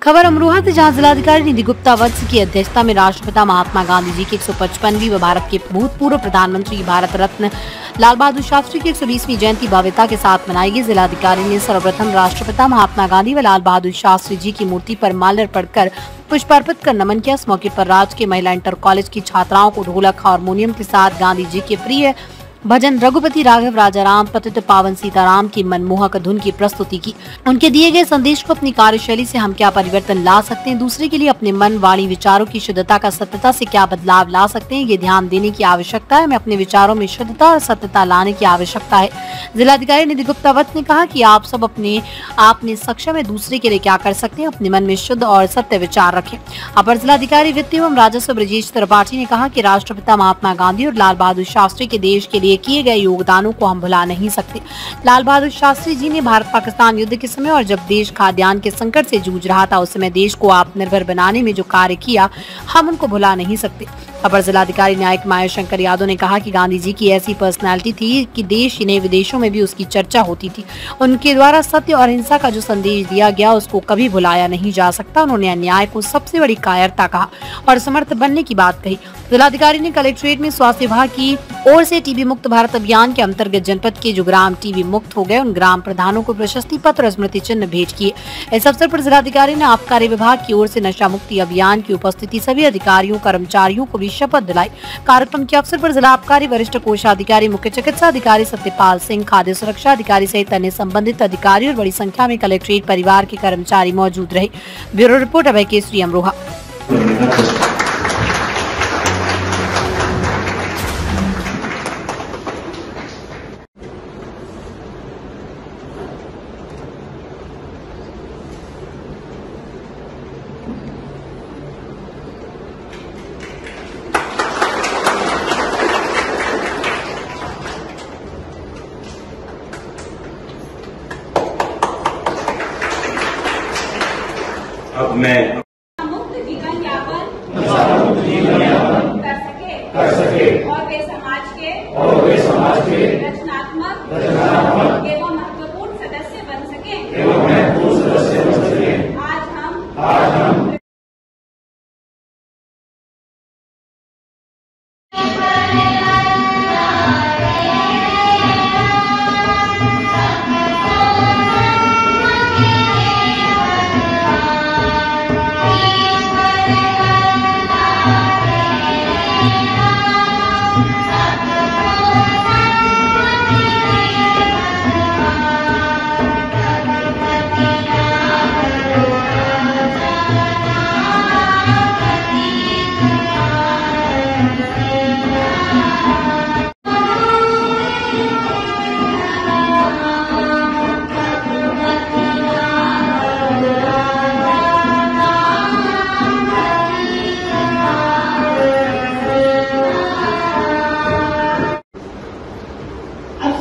खबर अमरोहा से, जहां जिलाधिकारी निधि गुप्ता वत्स की अध्यक्षता में राष्ट्रपिता महात्मा गांधी जी की 155वीं व भारत के भूतपूर्व प्रधानमंत्री भारत रत्न लाल बहादुर शास्त्री की 120वीं जयंती भव्यता के साथ मनाई गई। जिलाधिकारी ने सर्वप्रथम राष्ट्रपिता महात्मा गांधी व लाल बहादुर शास्त्री जी की मूर्ति पर माल्यार्पण कर पुष्प अर्पित कर नमन किया। इस मौके पर राजकीय महिला इंटर कॉलेज की छात्राओं को ढोलक हारमोनियम के साथ गांधी जी के प्रिय भजन रघुपति राघव राजा राम पतित पावन सीताराम की मनमोहक धुन की प्रस्तुति की। उनके दिए गए संदेश को अपनी कार्यशैली से हम क्या परिवर्तन ला सकते हैं, दूसरे के लिए अपने मन वाणी विचारों की शुद्धता का सत्यता से क्या बदलाव ला सकते हैं, ये ध्यान देने की आवश्यकता है। हमें अपने विचारों में शुद्धता और सत्यता लाने की आवश्यकता है। जिलाधिकारी निधि गुप्ता वत्स ने कहा कि आप सब अपने आप में सक्षम है, दूसरे के लिए क्या कर सकते हैं, अपने मन में शुद्ध और सत्य विचार रखें। अपर जिलाधिकारी वित्त एवं राजस्व ब्रजेश त्रिपाठी ने कहा कि राष्ट्रपिता महात्मा गांधी और लाल बहादुर शास्त्री के देश के लिए किए गए योगदानों को हम भुला नहीं सकते। लाल बहादुर शास्त्री जी ने भारत पाकिस्तान युद्ध के समय और जब देश खाद्यान्न के संकट से जूझ रहा था, उस समय देश को आत्मनिर्भर बनाने में जो कार्य किया, हम उनको भुला नहीं सकते। अपर जिलाधिकारी न्यायिक माया शंकर यादव ने कहा कि गांधी जी की ऐसी पर्सनैलिटी थी कि देश ही नहीं विदेशों में भी उसकी चर्चा होती थी। उनके द्वारा सत्य और अहिंसा का जो संदेश दिया गया, उसको कभी भुलाया नहीं जा सकता। उन्होंने अन्याय को सबसे बड़ी कायरता कहा और समर्थ बनने की बात कही। जिलाधिकारी ने कलेक्ट्रेट में स्वास्थ्य विभाग की ओर से टीबी मुक्त भारत अभियान के अंतर्गत जनपद के जो ग्राम टीबी मुक्त हो गए, उन ग्राम प्रधानों को प्रशस्ति पत्र और स्मृति चिन्ह भेंट किए। इस अवसर पर जिलाधिकारी ने आबकारी विभाग की ओर से नशा मुक्ति अभियान की उपस्थिति सभी अधिकारियों कर्मचारियों को भी शपथ दिलाई। कार्यक्रम के अवसर पर जिला आबकारी वरिष्ठ कोषाधिकारी, मुख्य चिकित्सा अधिकारी सत्यपाल सिंह, खाद्य सुरक्षा अधिकारी सहित अन्य संबंधित अधिकारी और बड़ी संख्या में कलेक्ट्रेट परिवार के कर्मचारी मौजूद रहे। ब्यूरो रिपोर्ट अभय केसरी, अमरोहा। अब मैं मुक्त जीवन यापन कर सके और वे समाज के रचनात्मक एवं महत्वपूर्ण सदस्य बन सके। आज हम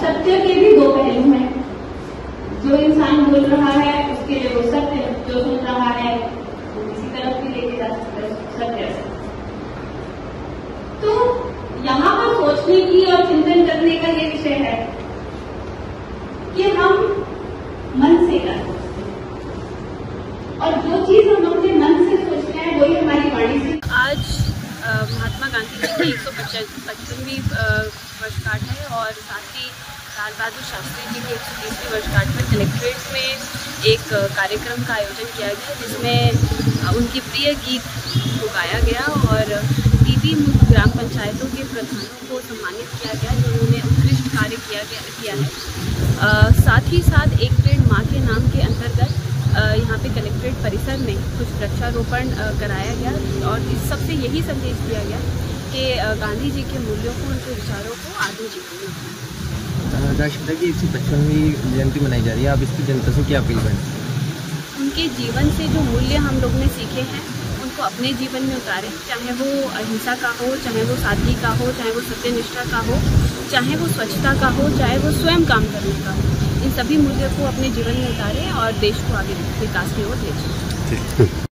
सत्य के भी दो पहलू हैं। जो इंसान बोल रहा है उसके लिए वो सत्य, जो सुन रहा है वो किसी तरफ भी लेके जा सकता है सत्य। तो यहाँ पर सोचने की और चिंतन करने का ये विषय है कि हम मन से क्या सोचते हैं और जो चीज हम अपने मन से सोचते हैं वही हमारी वाणी से। आज महात्मा गांधी जी की 155वीं वर्षगांठ है और साथ ही लाल बहादुर शास्त्री जी की 120वीं वर्षगांठ पर कलेक्ट्रेट में एक कार्यक्रम का आयोजन किया गया, जिसमें उनके प्रिय गीत को गाया गया और टीबी मुक्त ग्राम पंचायतों के प्रधानों को सम्मानित किया गया, जिन्होंने उत्कृष्ट कार्य किया है। साथ ही साथ एक पेड़ माँ के नाम के अंतर्गत यहाँ पे कलेक्ट्रेट परिसर में कुछ वृक्षारोपण कराया गया और इस सबसे यही संदेश दिया गया कि गांधी जी के मूल्यों को, उनके विचारों को आगे जीवन। राष्ट्रपिता की 155वीं जयंती मनाई जा रही है, आप इसकी जनता से क्या अपील करें? उनके जीवन से जो मूल्य हम लोग ने सीखे हैं उनको अपने जीवन में उतारें, चाहे वो अहिंसा का हो, चाहे वो सादगी का हो, चाहे वो सत्यनिष्ठा का हो, चाहे वो स्वच्छता का हो, चाहे वो स्वयं काम करने का हो। इन सभी मूल्यों को अपने जीवन में उतारें और देश को आगे विकास की ओर ले जाएं।